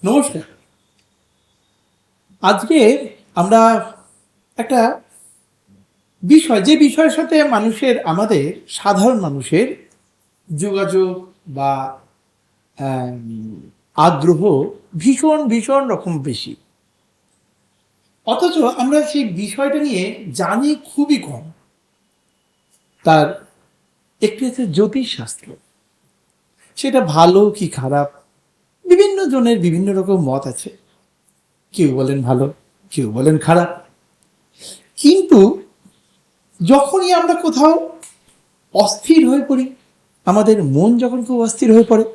নমস্কার। আজকে আমরা একটা যে বিষয়ের সাথে আমাদের সাধারণ মানুষের যোগাযোগ বা আম, আগ্রহ ভীষণ ভীষণ রকম বেশি, অথচ আমরা সেই বিষয়টা নিয়ে জানি খুবই কম। তার একটি হচ্ছে জ্যোতিষশাস্ত্র। সেটা ভালো কি খারাপ, বিভিন্ন জনের বিভিন্ন রকম মত আছে। কেউ বলেন ভালো, কেউ বলেন খারাপ। কিন্তু যখনই আমরা কোথাও অস্থির হয়ে পড়ি, আমাদের মন যখন খুব অস্থির হয়ে পড়ে,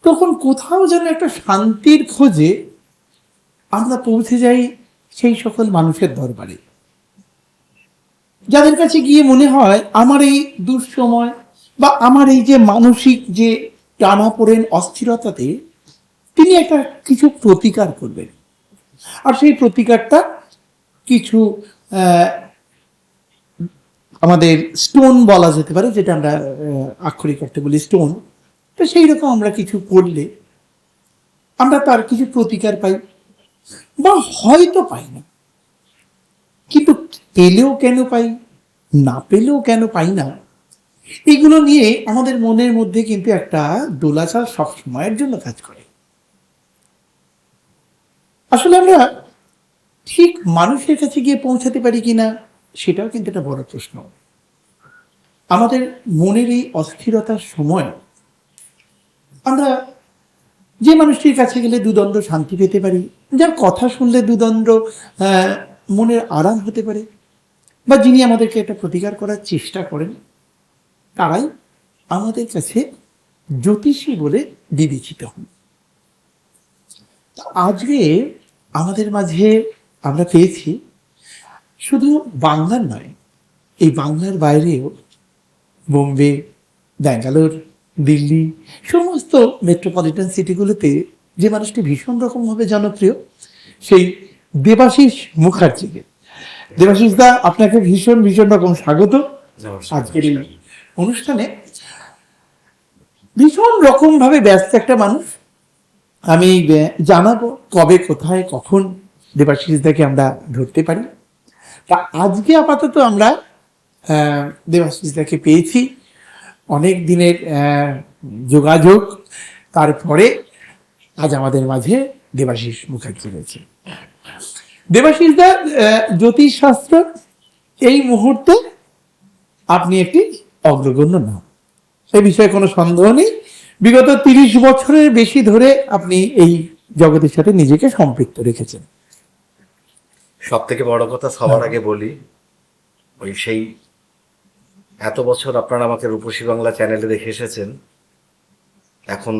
তখন কোথাও যেন একটা শান্তির খোঁজে আমরা পৌঁছে যাই সেই সকল মানুষের দরবারে, যাদের কাছে গিয়ে মনে হয় আমার এই দুঃসময় বা আমার এই যে মানসিক যে টানাপোড়েন অস্থিরতাতে তিনি একটা কিছু প্রতিকার করবেন। আর সেই প্রতিকারটা কিছু আমাদের স্টোন বলা যেতে পারে, যেটা আমরা আক্ষরিক অর্থে বলি স্টোন। তো সেই রকম আমরা কিছু করলে আমরা তার কিছু প্রতিকার পাই, বা হয়তো পাই না। কিন্তু পেলেও কেন পাই, না পেলেও কেন পাই না, এগুলো নিয়ে আমাদের মনের মধ্যে কিন্তু একটা দোলাচল সব সময়ের জন্য কাজ করে। আসলে আমরা ঠিক মানুষের কাছে গিয়ে পৌঁছাতে পারি কিনা, সেটাও কিন্তু একটা বড় প্রশ্ন। আমাদের মনের এই অস্থিরতার সময় আমরা যে মানুষটির কাছে গেলে দুদণ্ড শান্তি পেতে পারি, যার কথা শুনলে দুদণ্ড মনের আরাম হতে পারে, বা যিনি আমাদেরকে একটা প্রতিকার করার চেষ্টা করেন, তারাই আমাদের কাছে জ্যোতিষী বলে বিবেচিত হন। আজকে আমাদের মাঝে আমরা পেয়েছি শুধু বাংলার নয়, এই বাংলার বাইরেও বোম্বে, ব্যাঙ্গালোর, দিল্লি, সমস্ত মেট্রোপলিটন সিটিগুলোতে যে মানুষটি ভীষণ রকমভাবে জনপ্রিয়, সেই দেবাশিস মুখার্জিকে। দেবাশিস দা, আপনাকে ভীষণ ভীষণ রকম স্বাগত আজকের এই অনুষ্ঠানে। ভীষণ রকমভাবে ব্যস্ত একটা মানুষ। আমি জানাবো কবে, কোথায়, কখন দেবাশিস দাকে আমরা ধরতে পারি। তা আজকে আপাতত আমরা দেবাশিস দাকে পেয়েছি, অনেক দিনের যোগাযোগ, তারপরে আজ আমাদের মাঝে দেবাশিস মুখার্জি রয়েছে। দেবাশিস দা, জ্যোতিষশাস্ত্র এই মুহূর্তে আপনি একটি অগ্রগণ্য নাম, এ বিষয়ে কোনো সন্দেহ নেই। বিগত 30 বছরের বেশি ধরে আপনি এই জগতের সাথে নিজেকে সম্পৃক্ত রেখেছেন। সব থেকে বড় কথা, সবার আগে বলি, সেই এত বছর আপনারা আমাকে রূপসী বাংলা চ্যানেলে দেখে এসেছেন। এখন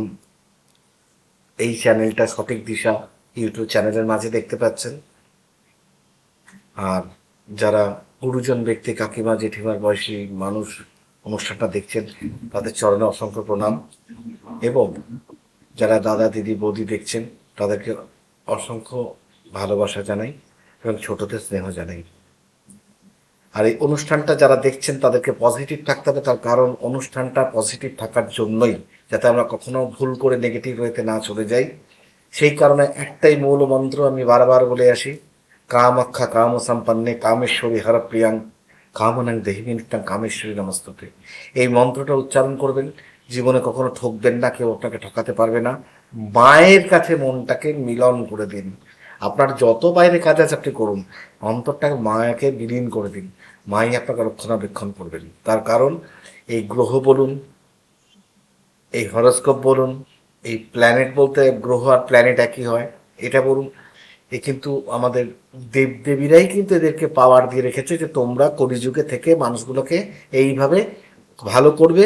এই চ্যানেলটা সঠিক দিশা ইউটিউব চ্যানেলের মাঝে দেখতে পাচ্ছেন। আর যারা গুরুজন ব্যক্তি, কাকিমা জেঠিমার বয়সী মানুষ অনুষ্ঠানটা দেখছেন, তাদের চরণে অসংখ্য প্রণাম। এবং যারা দাদা দিদি বৌদি দেখছেন, তাদেরকে অসংখ্য ভালোবাসা জানাই এবং ছোটদের স্নেহ জানাই। আর এই অনুষ্ঠানটা যারা দেখছেন তাদেরকে পজিটিভ থাকতে হবে, তার কারণ অনুষ্ঠানটা পজিটিভ থাকার জন্যই, যাতে আমরা কখনো ভুল করে নেগেটিভ হইতে না চলে যাই। সেই কারণে একটাই মূল মন্ত্র আমি বারবার বলে আসি, কামাখ্যা কাম সম্পন্নে কামেশ্বরী হরপ্রিয়াং কামনাং দেহিনী নিত্যাং কামেশ্বরী নমস্তুতে। এই মন্ত্রটা উচ্চারণ করবেন, জীবনে কখনো ঠকবেন না, কেউ আপনাকে ঠকাতে পারবে না। মায়ের কাছে মনটাকে মিলন করে দিন। আপনার যত বাইরে কাজ আছে আপনি করুন, অন্তরটাকে মায়াকে বিলীন করে দিন, মাই আপনাকে রক্ষণাবেক্ষণ করবেন। তার কারণ এই গ্রহ বলুন, এই হরস্কোপ বলুন, এই প্ল্যানেট বলতে গ্রহ আর প্ল্যানেট একই হয়, এটা বলুন, এ কিন্তু আমাদের দেবদেবীরাই কিন্তু এদেরকে পাওয়ার দিয়ে রেখেছে যে তোমরা কলিযুগে থেকে মানুষগুলোকে এইভাবে ভালো করবে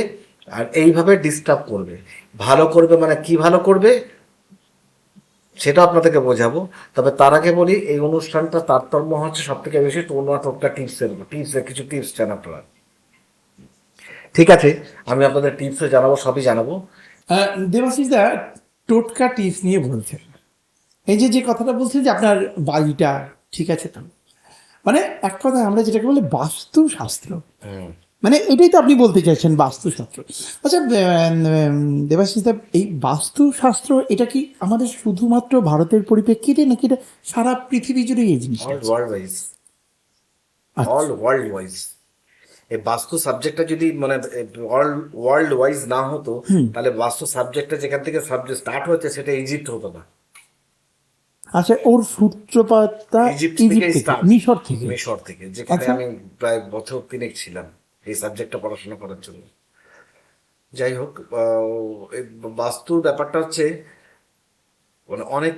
আর এইভাবে ডিস্টার্ব করবে। ভালো করবে মানে কি ভালো করবে সেটা আপনাদেরকে বোঝাবো। তবে তার আগে বলি, এই অনুষ্ঠানটা তারতম্য হচ্ছে সব থেকে বেশি টোটকা টিপসের কিছু টিপস চান আপনারা। ঠিক আছে, আমি আপনাদের টিপসও জানাবো, সবই জানাবো। দেবাশিস দা, টোটকা টিপস নিয়ে বলছেন, এই যে কথাটা বলছেন যে আপনার বাড়িটা ঠিক আছে, তো মানে এক কথায় আমরা যেটাকে বলি বাস্তুশাস্ত্র, মানে এটাই তো আপনি বলতে চাইছেন বাস্তুশাস্ত্র। আচ্ছা দেবাশিস দা, এই বাস্তুশাস্ত্র এটা কি আমাদের শুধুমাত্র ভারতের পরিপ্রেক্ষিতে, নাকি এটা সারা পৃথিবী জুড়ে এই জিনিসটা অল আছে? ওয়ার্ল্ড ওয়াইজ, আচ্ছা। All world wise. এই বাস্তু সাবজেক্টটা যদি মানে অল ওয়ার্ল্ড ওয়াইজ না হতো, তাহলে বাস্তু সাবজেক্টটা যেখান থেকে সাবজেক্ট স্টার্ট হয়েছে সেটা ইজিপ্ট হতো না। আচ্ছা, ওর সূত্রপাতটা ইজিপ্ট ইজিপ্ট থেকেই থেকে, স্টার্ট, মিশর থেকে? মিশর থেকে, যেখানে আচ্ছা। আমি প্রায় বছর 3 ছিলাম এই সাবজেক্টটা পড়াশোনা করার জন্য। যাই হোক, এই বাস্তুর ব্যাপারটা হচ্ছে মানে অনেক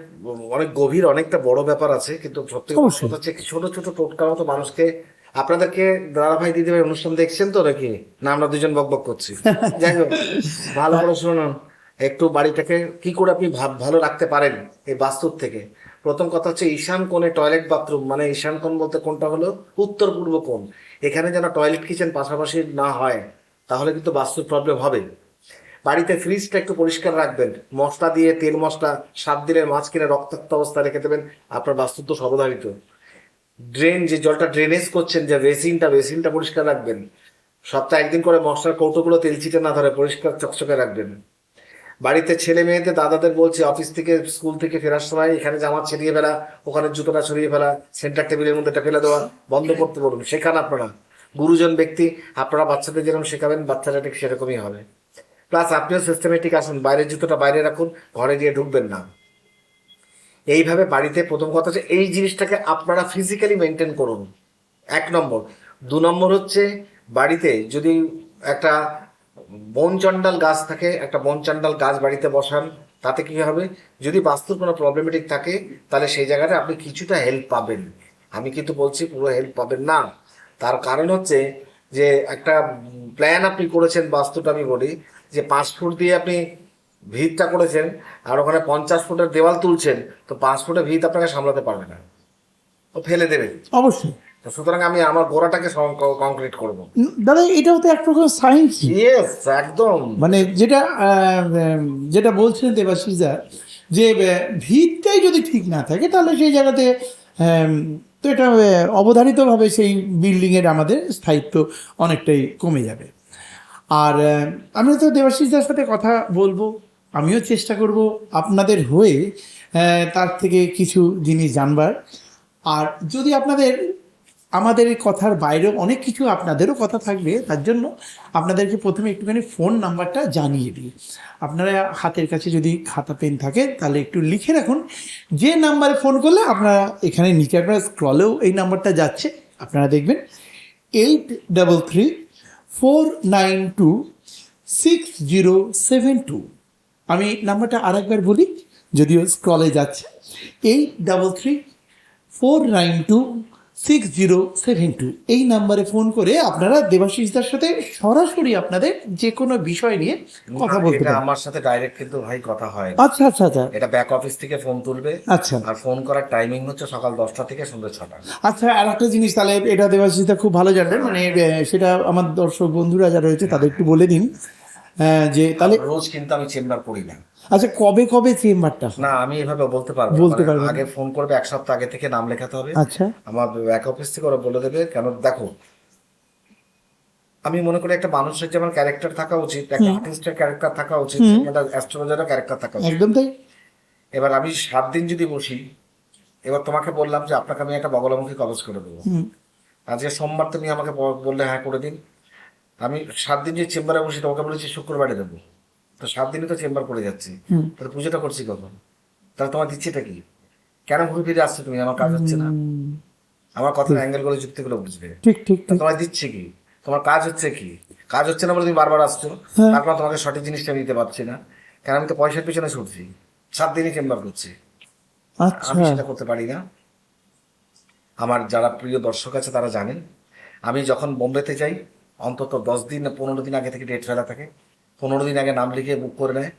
অনেক গভীর, অনেকটা বড় ব্যাপার আছে, কিন্তু সত্যি কথা অবশ্যই। হচ্ছে ছোট ছোট টোটকা মতো মানুষকে। আপনাদেরকে দাদা ভাই দিদি ভাই অনুষ্ঠান দেখছেন তো নাকি, না আমরা দুজন বক বক করছি? যাই হোক, ভালো করে শুনুন। একটু বাড়িটাকে কি করে আপনি ভালো রাখতে পারেন এই বাস্তুর থেকে। প্রথম কথা হচ্ছে ঈশান কোণে টয়লেট বাথরুম, মানে ঈশান কোণ বলতে কোনটা হলো উত্তর পূর্ব কোণ। এখানে যেন টয়লেট কিচেন পাশাপাশি না হয়, তাহলে কিন্তু বাস্তুর প্রবলেম হবে। বাড়িতে ফ্রিজটা একটু পরিষ্কার রাখবেন, মশলা দিয়ে তেল মশলা 7 দিনের মাছ কিনে রক্তাক্ত অবস্থায় রেখে দেবেন, আপনার বাস্তু তো সর্বধারিত। ড্রেন, যে জলটা ড্রেনেজ করছেন, যে বেসিনটা পরিষ্কার রাখবেন। সপ্তাহে একদিন করে মশলার কৌটোগুলো তেল ছিটে না ধরে পরিষ্কার চকচকে রাখবেন। বাড়িতে ছেলে মেয়েদের দাদাদের বলছি, অফিস থেকে স্কুল থেকে ফেরার সময় এখানে জামা ছিঁড়িয়ে ফেলা, ওখানে জুতোটা ছড়িয়ে ফেলা, সেন্টার টেবিলের মধ্যে এটা ফেলে দেওয়া বন্ধ করতে বলুন। শেখান আপনারা, গুরুজন ব্যক্তি, আপনারা বাচ্চাদের যেরকম শেখাবেন বাচ্চারা ঠিক সেরকমই হবে। প্লাস আপনিও সিস্টেমেটিক আসুন, বাইরের জুতোটা বাইরে রাখুন, ঘরে দিয়ে ঢুকবেন না। এইভাবে বাড়িতে প্রথম কথা হচ্ছে এই জিনিসটাকে আপনারা ফিজিক্যালি মেনটেন করুন, 1 নম্বর। 2 নম্বর হচ্ছে বাড়িতে যদি একটা বনচণ্ডাল গাছ থাকে, একটা বনচণ্ডাল গাছ বাড়িতে বসান। তাতে কি হবে, যদি বাস্তুর কোনো প্রবলেমেটিক থাকে তাহলে সেই জায়গাটা আপনি কিছুটা হেল্প পাবেন। আমি কিন্তু বলছি পুরো হেল্প পাবেন না। তার কারণ হচ্ছে যে একটা প্ল্যান আপনি করেছেন, বাস্তুটা আমি বলি যে 5 ফুট দিয়ে আপনি ভিতটা করেছেন, আর ওখানে 50 ফুটের দেওয়াল তুলছেন, তো 5 ফুটের ভিত আপনাকে সামলাতে পারবে না, ও ফেলে দেবে। অবশ্যই। তো সুতরাং আমি আমার গোড়াটাকে কংক্রিট করবো। দাদা, এটাও তো এক রকম সায়েন্সই। ইয়েস, একদম। মানে যেটা যেটা বলছেন দেবাশিস দা, যে ভিতটাই যদি ঠিক না থাকে তাহলে সেই জায়গাতে তো এটা অবধারিতভাবে সেই বিল্ডিংয়ের আমাদের স্থায়িত্ব অনেকটাই কমে যাবে। আর আমি তো দেবাশিসদার সাথে কথা বলবো, আমিও চেষ্টা করব আপনাদের হয়ে তার থেকে কিছু জিনিস জানবার। আর যদি আপনাদের আমাদের এই কথার বাইরেও অনেক কিছু আপনাদেরও কথা থাকবে, তার জন্য আপনাদেরকে প্রথমে একটুখানি ফোন নাম্বারটা জানিয়ে দিই। আপনারা হাতের কাছে যদি খাতা পেন থাকে তাহলে একটু লিখে রাখুন, যে নাম্বারে ফোন করলে আপনারা এখানে নিচে আপনারা স্ক্রলেও এই নাম্বারটা যাচ্ছে, আপনারা দেখবেন 8342492607। আমি নাম্বারটা আরেকবার বলি, যদিও স্ক্রলে যাচ্ছে, 8342492607। এই নাম্বারে ফোন করে আপনারা দেবাশিসদার সাথে সরাসরি আপনাদের যে কোনো বিষয় নিয়ে কথা বলতে এটা পারেন। আমার সাথে ডাইরেক্ট কিন্তু ভাই কথা হয় না। আচ্ছা আচ্ছা আচ্ছা এটা ব্যাক অফিস থেকে ফোন তুলবে। আচ্ছা আর ফোন করার টাইমিং হচ্ছে সকাল 10টা থেকে সন্ধ্যে 6টা। আচ্ছা। আর একটা জিনিস তাহলে, এটা দেবাশিসদা খুব ভালো জানবেন, মানে সেটা আমার দর্শক বন্ধুরা যারা রয়েছে তাদের একটু বলে দিন যে তাহলে। রোজ কিন্তু আমি চেম্বার করি না। আচ্ছা, কবে কবে চেম্বারটা? না, আমি এভাবে বলতে পারবো না। বলতে মানে পারবেন না। আগে ফোন করবে, 1 সপ্তাহ আগে থেকে নাম লেখাতে হবে। আচ্ছা। আমার ব্যাক অফিস থেকে ওরা বলে দেবে। কেন দেখো, আমি মনে করি একটা মানুষের যেমন ক্যারেক্টার থাকা উচিত, একটা আর্টিস্টের ক্যারেক্টার থাকা উচিত, একটা অ্যাস্ট্রোলজারের ক্যারেক্টার থাকা উচিত। একদম তাই। এবার আমি 7 দিন যদি বসি, এবার তোমাকে বললাম যে আপনাকে আমি একটা বগলামুখী কবজ করে দেবো, আজকে সোমবার তুমি আমাকে বললে হ্যাঁ করে দিন। আমি 7 দিন যে চেম্বারে বসি, তোমাকে বলেছি শুক্রবারে দেবো, তো 7 দিনই তো চেম্বার করে যাচ্ছি, তাহলে পুজোটা করছি কখন? তাহলে তোমার দিচ্ছিটা কি? কেন ঘুরে ফিরে আসছো তুমি? আমার কাজ হচ্ছে না? আমার কথার অ্যাঙ্গেলগুলো যুক্তিগুলো বুঝবে। ঠিক ঠিক তা ঠিক। তোমায় দিচ্ছে কি? তোমার কাজ হচ্ছে কি? কাজ হচ্ছে না বলে তুমি বারবার আসছো, তারপর তোমাকে সঠিক জিনিসটা আমি দিতে পারছি না। কারণ আমি তো পয়সার পিছনে ছুটছি, 7 দিনই চেম্বার করছি, আচ্ছা। আমি সেটা করতে পারি না। আমার যারা প্রিয় দর্শক আছে তারা জানেন, আমি যখন বোম্বেতে যাই অন্তত 10 দিন না 15 দিন আগে থেকে ডেট ফেলা থাকে। 15 দিন আগে নাম লিখে বুক করে নেয়।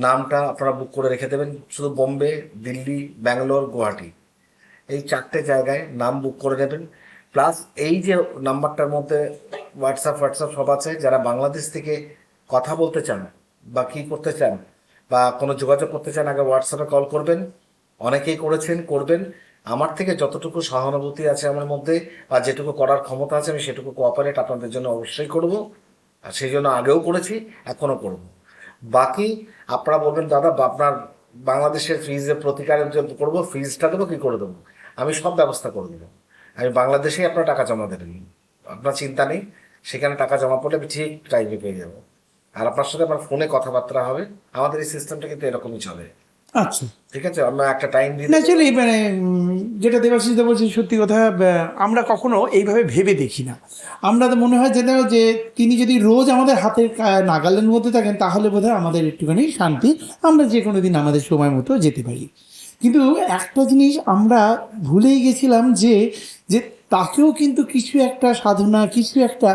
নামটা আপনারা বুক করে রেখে দেবেন, শুধু বোম্বে, দিল্লি, ব্যাঙ্গালোর, গুয়াহাটি, এই 4টে জায়গায় নাম বুক করে নেবেন। প্লাস এই যে নাম্বারটার মধ্যে হোয়াটসঅ্যাপ সব আছে, যারা বাংলাদেশ থেকে কথা বলতে চান বা কী করতে চান বা কোনো যোগাযোগ করতে চান, আগে হোয়াটসঅ্যাপে কল করবেন। অনেকেই করেছেন, করবেন। আমার থেকে যতটুকু সহানুভূতি আছে আমার মধ্যে বা যেটুকু করার ক্ষমতা আছে আমি সেটুকু কোঅপারেট আপনাদের জন্য অবশ্যই করব, আর সেই জন্য আগেও করেছি, এখনো করব। বাকি আপনারা বলবেন দাদা আপনার বাংলাদেশের ফিজের প্রতিকারের জন্য করবো, ফিজটা দেবো কি করে দেবো, আমি সব ব্যবস্থা করে দেবো। আমি বাংলাদেশেই আপনার টাকা জমা দেবেন, আপনার চিন্তা নেই, সেখানে টাকা জমা পড়লে আমি ঠিক টাইমে পেয়ে যাবো। আর আপনার সাথে আমার ফোনে কথাবার্তা হবে, আমাদের এই সিস্টেমটা কিন্তু এরকমই চলে। আচ্ছা, ঠিক আছে, আমরা একটা টাইম দিই। ন্যাচারালি মানে যেটা দেবাশিসদা বলছি সত্যি কথা, আমরা কখনো এইভাবে ভেবে দেখি না। আমরা তো মনে হয় যেটা যে তিনি যদি রোজ আমাদের হাতের নাগালের মধ্যে থাকেন তাহলে বোধহয় আমাদের একটুখানি শান্তি, আমরা যে কোনো দিন আমাদের সময় মতো যেতে পারি। কিন্তু একটা জিনিস আমরা ভুলেই গেছিলাম যে যে তাকেও কিন্তু কিছু একটা সাধনা, কিছু একটা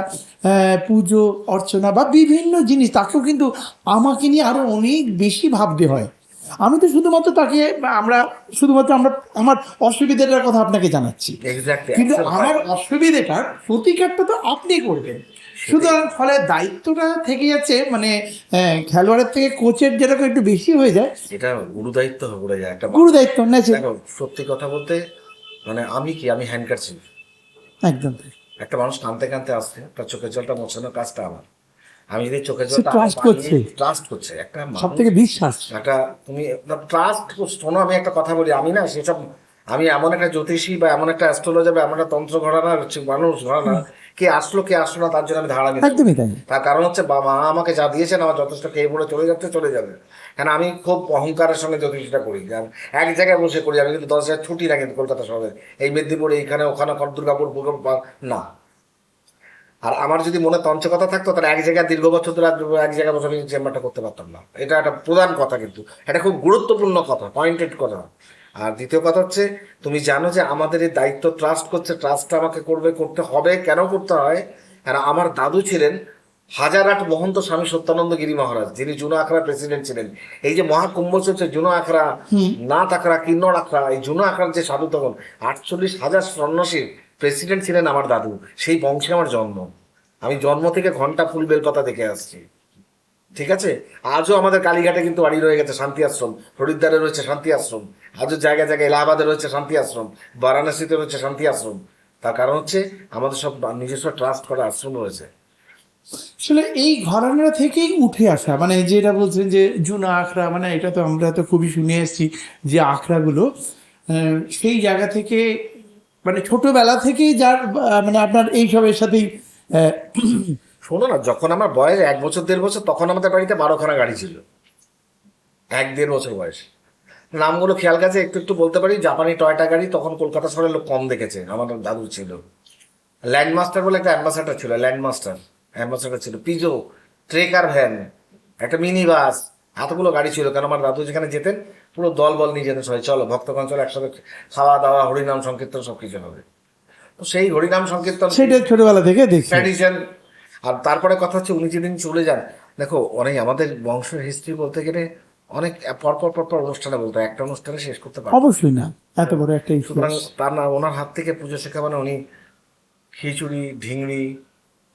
পুজো অর্চনা বা বিভিন্ন জিনিস, তাকেও কিন্তু আমাকে নিয়ে আরও অনেক বেশি ভাবতে হয়। আমি তো শুধুমাত্র তাকে, আমরা শুধুমাত্র আমরা আমার অসুবিধাটার কথা আপনাকে জানাচ্ছি, এক্স্যাক্টলি, কিন্তু আমার অসুবিধাটার প্রতিকারটা তো আপনি করবেন। সুতরাং ফলে দায়িত্বটা থেকে যাচ্ছে মানে খেলোয়াড়ের থেকে কোচের যেরকম একটু বেশি হয়ে যায়, এটা গুরু দায়িত্ব হয়ে যায় একটা গুরু দায়িত্ব না। দেখো সত্যি কথা বলতে মানে আমি হ্যান্ডকারচিফ, একদম একটা মানুষ কাঁদতে কাঁদতে আসছে, তার চোখের জলটা মোছানোর কাজটা আমার। আমি যদি চোখের সে জলটা ট্রাস্ট করছে, ট্রাস্ট করছে একটা সব থেকে বিশ্বাস। একটা তুমি ট্রাস্ট শোনো, আমি একটা কথা বলি, আমি না সেসব, আমি এমন একটা জ্যোতিষী বা এমন একটা অ্যাস্ট্রোলজার বা এমন একটা তন্ত্র ঘরানার মানুষ ঘরানা, কে আসলো না তার জন্য আমি ধারণা নিতে একদমই তাই। তার কারণ হচ্ছে মা আমাকে যা দিয়েছেন আমার যথেষ্ট, খেয়ে পড়ে চলে যাচ্ছে চলে যাবে। কেন আমি খুব অহংকারের সঙ্গে জ্যোতিষটা করি, এক জায়গায় বসে করি, আমি কিন্তু 10 হাজার ছুটি না কিন্তু কলকাতা শহরে, এই মেদিনীপুরে এইখানে ওখানে দুর্গাপুর না। আর আমার যদি মনে তঞ্চকতা থাকতো তাহলে এক জায়গায় দীর্ঘ বছর ধরে এক জায়গায় বসে আমি চেম্বারটা করতে পারতাম না। এটা একটা প্রধান কথা, কিন্তু এটা খুব গুরুত্বপূর্ণ কথা, পয়েন্টেড কথা। আর দ্বিতীয় কথা হচ্ছে তুমি জানো যে আমাদের এই দায়িত্ব ট্রাস্ট করছে, ট্রাস্টটা আমাকে করতে হবে। কেন করতে হয়? কারণ আমার দাদু ছিলেন হাজারহাট মহন্ত স্বামী সত্যানন্দ গিরি মহারাজ, যিনি জুনো আখড়া প্রেসিডেন্ট ছিলেন। এই যে মহাকুম্ভ চলছে, জুনো আখড়া, নাথ আখড়া, কিন্নর আখড়া, এই জুনো আখড়ার যে সাধু, তখন 48,000 সন্ন্যাসীর প্রেসিডেন্ট ছিলেন আমার দাদু। সেই বংশে আমার জন্ম, আমি জন্ম থেকে ঘন্টা ফুল বেলপাতা দেখে আসছি। ঠিক আছে, আজও আমাদের কালীঘাটে কিন্তু বাড়ি রয়ে গেছে শান্তি আশ্রম, হরিদ্বারে রয়েছে শান্তি আশ্রম, আজও জায়গায় জায়গায় এলাহাবাদে রয়েছে শান্তি আশ্রম, বারাণসীতে রয়েছে শান্তি আশ্রম। তার কারণ হচ্ছে আমাদের সব নিজস্ব ট্রাস্ট করা আশ্রম রয়েছে। আসলে এই ঘরানা থেকেই উঠে আসা, মানে যেটা বলছেন যে জুনা আখড়া, মানে এটা তো আমরা তো খুবই শুনে এসেছি যে আখড়াগুলো সেই জায়গা থেকে, মানে ছোটবেলা থেকেই যার মানে আপনার এইসবের সাথেই শোনো না, যখন আমার বয়স 1 বছর 1.5 বছর, তখন আমাদের বাড়িতে 12খানা গাড়ি ছিল, 1-1.5 বছর বয়সে। নামগুলো খেয়াল কাছে একটু একটু বলতে পারি। জাপানি টয়টা গাড়ি তখন কলকাতা শহরের লোক কম দেখেছে, আমার দাদু ছিল। ল্যান্ডমাস্টার বলে একটা অ্যাম্বাসাডার ছিল, অ্যাম্বাসাডার ছিল, পিজো, ট্রেকার ভ্যান, একটা মিনি বাস, এতগুলো গাড়ি ছিল। কেন আমার দাদু যেখানে যেতেন পুরো দল বল নিয়ে যেতেন সবাই, চলো ভক্তগণ চলো একসাথে খাওয়া দাওয়া, হরিনাম সংকীর্তন সব কিছু হবে। তো সেই হরিনাম সংকীর্তন সেটা ছোটবেলা থেকে দেখছি। ট্র্যাডিশন। আর তারপরে কথা হচ্ছে উনি যেদিন চলে যান, দেখো অনেক আমাদের বংশের হিস্ট্রি বলতে গেলে অনেক পর অনুষ্ঠানে বলতে হয়, একটা অনুষ্ঠানে শেষ করতে পারে অবশ্যই না, এত বড় একটা সুতরাং তার না ওনার হাত থেকে পুজো শেখা মানে উনি খিচুড়ি, ঢিংড়ি,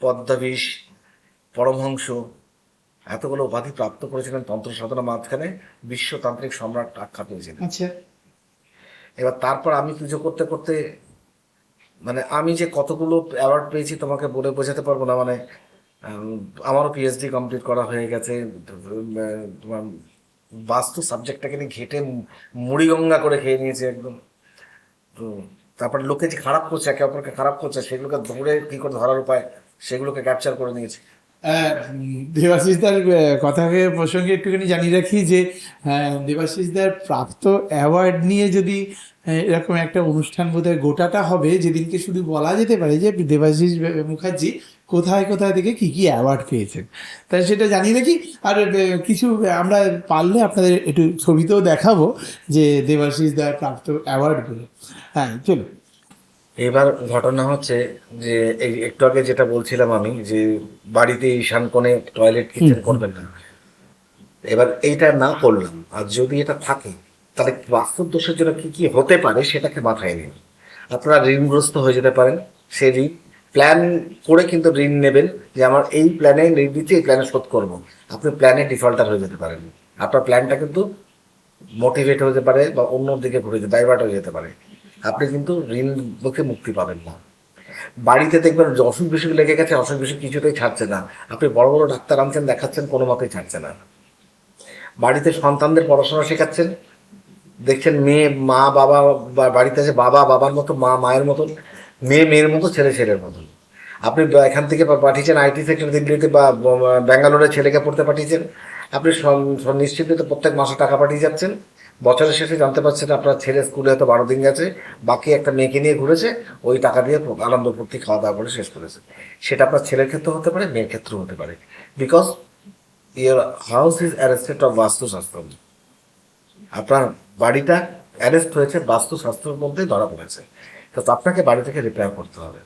পদ্মাবিষ, পরমহংস এতগুলো উপাধি প্রাপ্ত করেছিলেন তন্ত্র সাধনা মাঝখানে, বিশ্বতান্ত্রিক সম্রাট আখ্যা পেয়েছিলেন। আচ্ছা, এবার তারপর আমি পুজো করতে করতে মানে আমি যে কতগুলো অ্যাওয়ার্ড পেয়েছি তোমাকে বলে বোঝাতে পারবো না। মানে আমারও পিএইচডি কমপ্লিট করা হয়ে গেছে, তোমার বাস্তু সাবজেক্টটাকে নিয়ে ঘেটে মুড়িগঙ্গা করে খেয়ে নিয়েছে একদম। তো তারপরে লোকে যে খারাপ করছে, একে অপরকে খারাপ করছে, সেগুলোকে ধরে কী করে ধরার উপায়, সেগুলোকে ক্যাপচার করে নিয়েছে। দেবাশিসদার কথাকে প্রসঙ্গে একটুখানি জানিয়ে রাখি যে দেবাশিসদার প্রাপ্ত অ্যাওয়ার্ড নিয়ে যদি এরকম একটা অনুষ্ঠান বোধহয় গোটাটা হবে, যেদিনকে শুধু বলা যেতে পারে যে দেবাশিস মুখার্জি কোথায় কোথায় থেকে কী কী অ্যাওয়ার্ড পেয়েছেন, তাই সেটা জানিয়ে রাখি। আর কিছু আমরা পারলে আপনাদের একটু ছবিতেও দেখাবো যে দেবাশিসদার প্রাপ্ত অ্যাওয়ার্ডগুলো। হ্যাঁ, চলুন। এবার ঘটনা হচ্ছে যে এই একটু আগে যেটা বলছিলাম আমি, যে বাড়িতে ঈশান কোণে টয়লেট কিচেন করবেন না, এবার এইটা না করলাম, আর যদি এটা থাকে তাহলে বাস্তব দোষের জন্য কি কি হতে পারে সেটাকে মাথায় নিন। আপনারা ঋণগ্রস্ত হয়ে যেতে পারেন, সেই ঋণ প্ল্যান করে কিন্তু ঋণ নেবেন, যে আমার এই প্ল্যানে ঋণ দিচ্ছি, এই প্ল্যানে শোধ করবো। আপনি প্ল্যানে ডিফল্টার হয়ে যেতে পারেন, আপনার প্ল্যানটা কিন্তু মোটিভেট হতে পারে বা অন্য দিকে ঘুরে ডাইভার্ট হয়ে যেতে পারে। আপনি কিন্তু ঋণ মুখে মুক্তি পাবেন না। বাড়িতে দেখবেন যে অসুখ বিসুখ লেগে গেছে, অসুখ বিসুখ কিছুতেই ছাড়ছে না, আপনি বড় বড় ডাক্তার আনছেন, দেখাচ্ছেন, কোনো মতেই ছাড়ছে না। বাড়িতে সন্তানদের পড়াশোনা শেখাচ্ছেন, দেখছেন মেয়ে মা বাবা, বাড়িতে আছে বাবা বাবার মতো, মা মায়ের মতন, মেয়ে মেয়ের মতো, ছেলে ছেলের মতন। আপনি এখান থেকে পাঠিয়েছেন আইটি সেক্টর দিল্লিতে বা ব্যাঙ্গালোরে ছেলেকে পড়তে পাঠিয়েছেন, আপনি নিশ্চিত প্রত্যেক মাসে টাকা পাঠিয়ে যাচ্ছেন। বছরের শেষে জানতে পারছেন আপনার ছেলে স্কুলে হয়তো 12 দিন গেছে, বাকি একটা মেয়েকে নিয়ে ঘুরেছে, ওই টাকা দিয়ে আনন্দ ফুর্তি খাওয়া দাওয়া করে শেষ করেছে। সেটা আপনার ছেলের ক্ষেত্রেও হতে পারে, মেয়ের ক্ষেত্রেও হতে পারে, because your house is arrested of বাস্তুশাস্ত্র। আপনার বাড়িটা অ্যারেস্ট হয়েছে বাস্তুশাস্ত্রের মধ্যে ধরা পড়েছে, তো আপনাকে বাড়ি থেকে রিপেয়ার করতে হবে।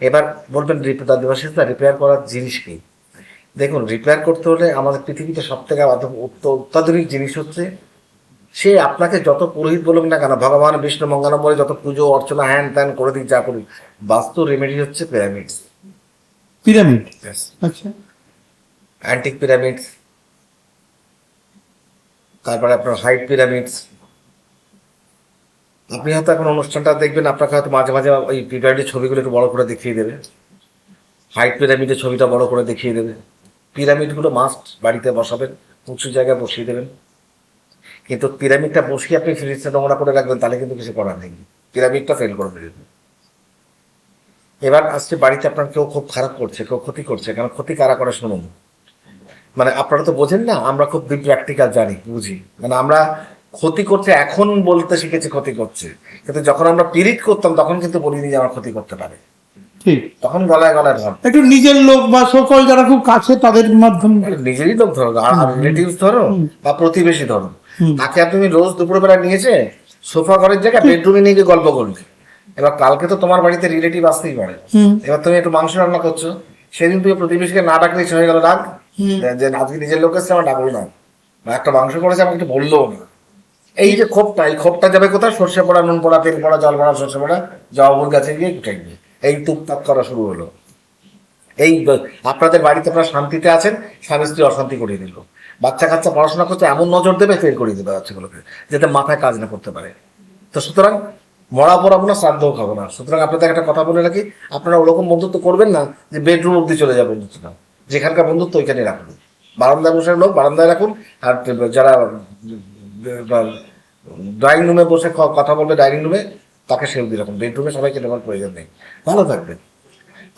এবার বলবেন রিপেয়ার করার জিনিস কি? দেখুন, রিপেয়ার করতে হলে আমাদের পৃথিবীতে সব থেকে অত্যাধুনিক জিনিস হচ্ছে, সে আপনাকে যত পুরোহিত বলুক না কেন, ভগবান বিষ্ণু মঙ্গলম বলে যত পুজো অর্চনা হ্যান ত্যান করে দিক, যা করি, বাস্তু রেমেডি হচ্ছে পিরামিডস। পিরামিড, আচ্ছা, অ্যান্টিক পিরামিডস, তারপরে আপনার হাইট পিরামিডস। আপনি হয়তো এখন অনুষ্ঠানটা দেখবেন, আপনাকে হয়তো মাঝে মাঝে ওই পিরামিডের ছবিগুলো একটু বড় করে দেখিয়ে দেবে, হাইট পিরামিডের ছবিটা বড় করে দেখিয়ে দেবে। পিরামিডগুলো মাস্ট বাড়িতে বসাবেন, উঁচু জায়গায় বসিয়ে দেবেন। কিন্তু পিরামিডটা বসিয়ে আপনি ফ্রিজে নোংরা করে রাখবেন, তাহলে কিন্তু কিছু করার নেই, পিরামিডটা ফেল করে দেবেন। এবার আসছে বাড়িতে আপনার কেউ খুব খারাপ করছে, কেউ ক্ষতি করছে, কারণ ক্ষতি কারা করে শুনুন। মানে আপনারা তো বোঝেন না, আমরা খুব প্র্যাকটিক্যাল জানি, বুঝি, মানে আমরা ক্ষতি করছে এখন বলতে শিখেছি ক্ষতি করছে, কিন্তু যখন আমরা পীড়িত করতাম তখন কিন্তু বলিনি যে আমার ক্ষতি করতে পারে, ঠিক, তখন গলায় গলায় ধর। একটু নিজের লোক বা সকল যারা খুব কাছে তাদের মাধ্যমে, নিজেরই লোক ধরো, আর রিলেটিভস ধরো বা প্রতিবেশী ধরো, তাকে আপনি রোজ দুপুরবেলা নিয়েছে সোফা ঘরের জায়গায় বেডরুমে নিয়ে গিয়ে গল্প করবে। এবার কালকে তো তোমার বাড়িতে রিলেটিভ আসতেই পারে, এবার তুমি একটু মাংস রান্না করছো, সেদিন তুমি প্রতিবেশীকে না ডাকলে হয়ে গেল রাগ, যে আজকে নিজের লোক এসছে আমার ডাকলো না, বা একটা মাংস করেছে আমাকে একটু বললো না। এই যে ক্ষোভটা, এই ক্ষোভটা যাবে কোথায়? সর্ষে পড়া, নুন পড়া, তেল পড়া, জল পড়া, সর্ষে পড়া, জবাবুর গাছে গিয়ে উঠাইবে, এই টুকটাক করা শুরু হলো। এই আপনাদের বাড়িতে আপনারা শান্তিতে আছেন, স্বামী স্ত্রী অশান্তি করিয়ে দিল, বাচ্চা কাচ্চা পড়াশোনা করছে, এমন নজর দেবে ফেল করিয়ে দেবে বাচ্চাগুলোকে, যাতে মাথায় কাজ না করতে পারে। তো সুতরাং মরা পড়াবো না, শ্রাদ্ধও খাবো না। সুতরাং আপনাদের একটা কথা বলে রাখি, আপনারা ওরকম বন্ধুত্ব করবেন না যে বেডরুম অব্দি চলে যাবে বন্ধুত্বটা, যেখানকার বন্ধুত্ব ওইখানে রাখুন। বারান্দায় বসে লোক বারান্দায় রাখুন, আর যারা ড্রয়িং রুমে বসে কথা বলবে ডাইনিং রুমে, তাকে সে অব্দি রাখুন, বেডরুমে সবাইকে নেওয়ার প্রয়োজন নেই, ভালো থাকবেন।